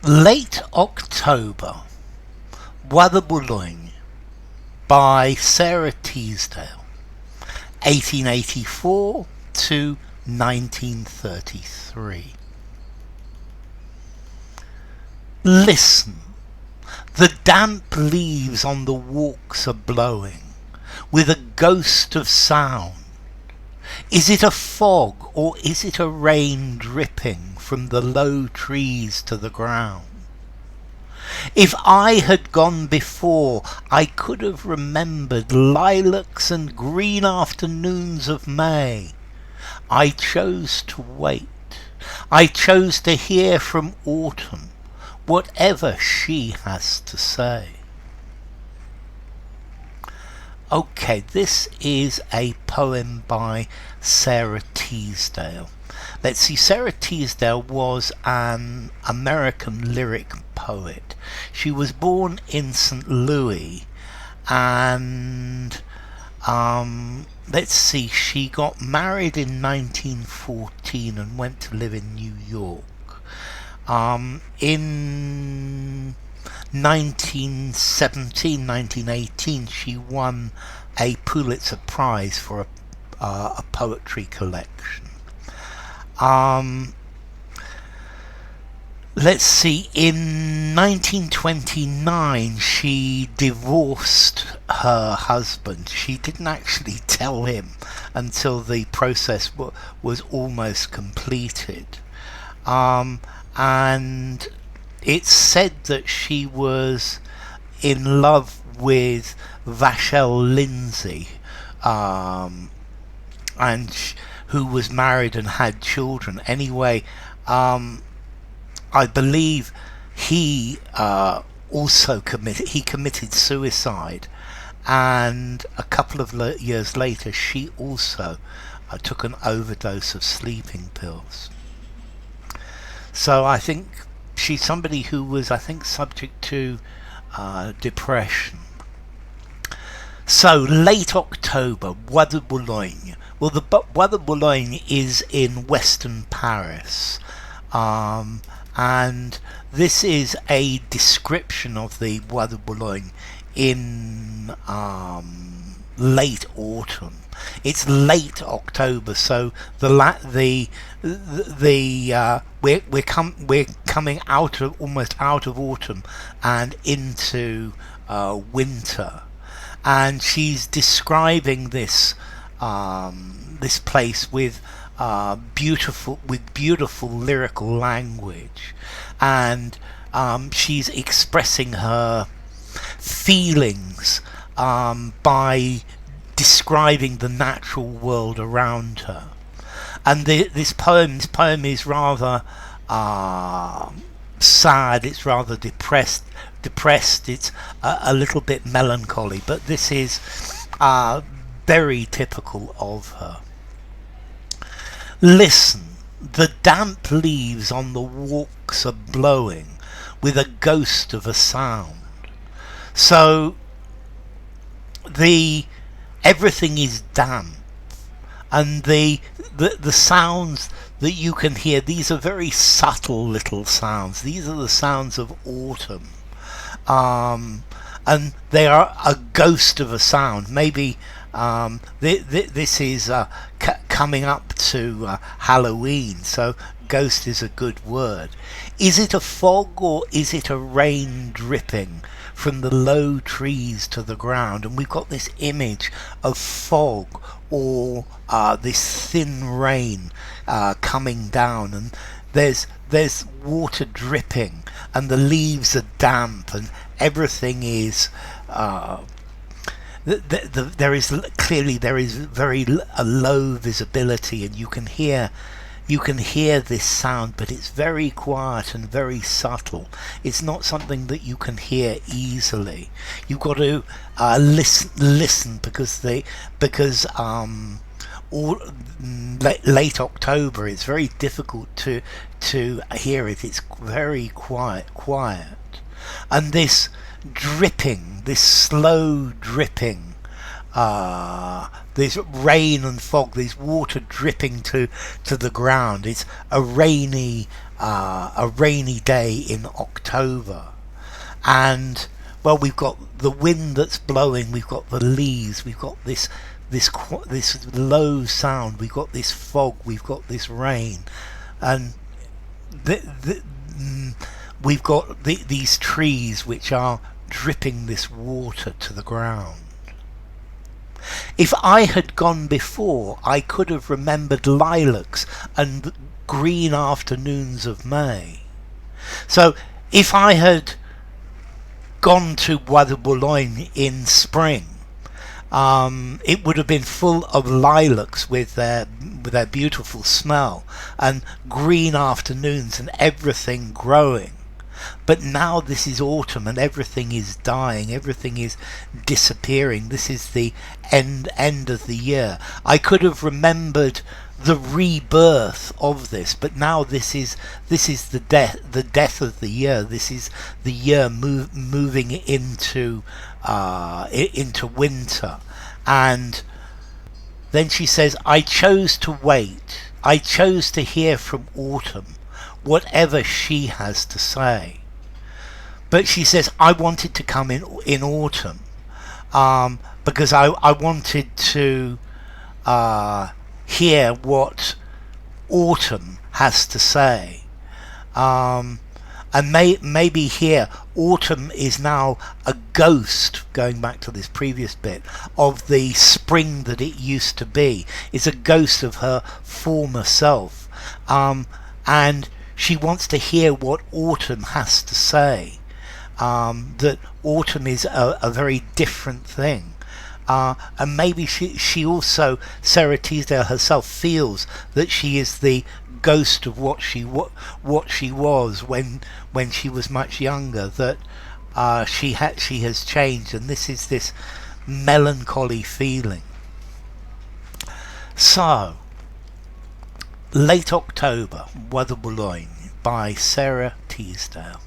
Late October, Bois de Boulogne by Sara Teasdale, 1884 to 1933. Listen, the damp leaves on the walks are blowing with a ghost of sound. Is it a fog or is it a rain dripping from the low trees to the ground? If I had gone before, I could have remembered lilacs and green afternoons of May. I chose to wait. I chose to hear from autumn whatever she has to say. Okay, this is a poem by Sara Teasdale. Let's see, Sara Teasdale was an American lyric poet. She was born in St. Louis and let's see, she got married in 1914 and went to live in New York. In 1917, 1918, she won a Pulitzer Prize for a poetry collection. Let's see, in 1929 she divorced her husband. She didn't actually tell him until the process was almost completed. And it's said that she was in love with Vachel Lindsay, who was married and had children. Anyway, I believe he also committed suicide, and a couple of years later she also took an overdose of sleeping pills. So I think she's somebody who was, I think, subject to depression. So, late October, Bois de Boulogne. Well, the Bois de Boulogne is in western Paris. And this is a description of the Bois de Boulogne in late autumn. It's late October, so we're coming almost out of autumn and into winter, and she's describing this this place with beautiful lyrical language, and she's expressing her feelings by describing the natural world around her. And this poem is rather sad. It's rather depressed. It's a little bit melancholy, but this is very typical of her. Listen, the damp leaves on the walks are blowing with a ghost of a sound. So everything is damp, and the sounds that you can hear, these are very subtle little sounds. These are the sounds of autumn, and they are a ghost of a sound. Maybe this is coming up to Halloween, so ghost is a good word. Is it a fog or is it a rain dripping from the low trees to the ground? And we've got this image of fog or this thin rain coming down, and there's water dripping, and the leaves are damp, and everything is there is very a low visibility, and you can hear this sound, but it's very quiet and very subtle. It's not something that you can hear easily. You've got to listen because late October, it's very difficult to hear it. It's very quiet, and this dripping, this slow dripping, There's rain and fog. There's water dripping to the ground. It's a rainy day in October, and well, we've got the wind that's blowing. We've got the leaves. We've got this low sound. We've got this fog. We've got this rain, and we've got these trees which are dripping this water to the ground. If I had gone before, I could have remembered lilacs and green afternoons of May. So if I had gone to Bois de Boulogne in spring, it would have been full of lilacs with their beautiful smell, and green afternoons and everything growing. But now this is autumn and everything is dying, everything is disappearing. This is the end of the year. I could have remembered the rebirth of this, but now this is the death of the year. This is the year moving into winter. And then she says, I chose to wait. I chose to hear from autumn whatever she has to say. But she says, I wanted to come in autumn, because I wanted to hear what autumn has to say. And maybe here, autumn is now a ghost, going back to this previous bit, of the spring that it used to be. It's a ghost of her former self. And she wants to hear what autumn has to say. That autumn is a very different thing. And maybe she also, Sara Teasdale herself, feels that she is the ghost of what she was when she was much younger, that she has changed, and this is this melancholy feeling. So, Late October, Bois de Boulogne by Sara Teasdale.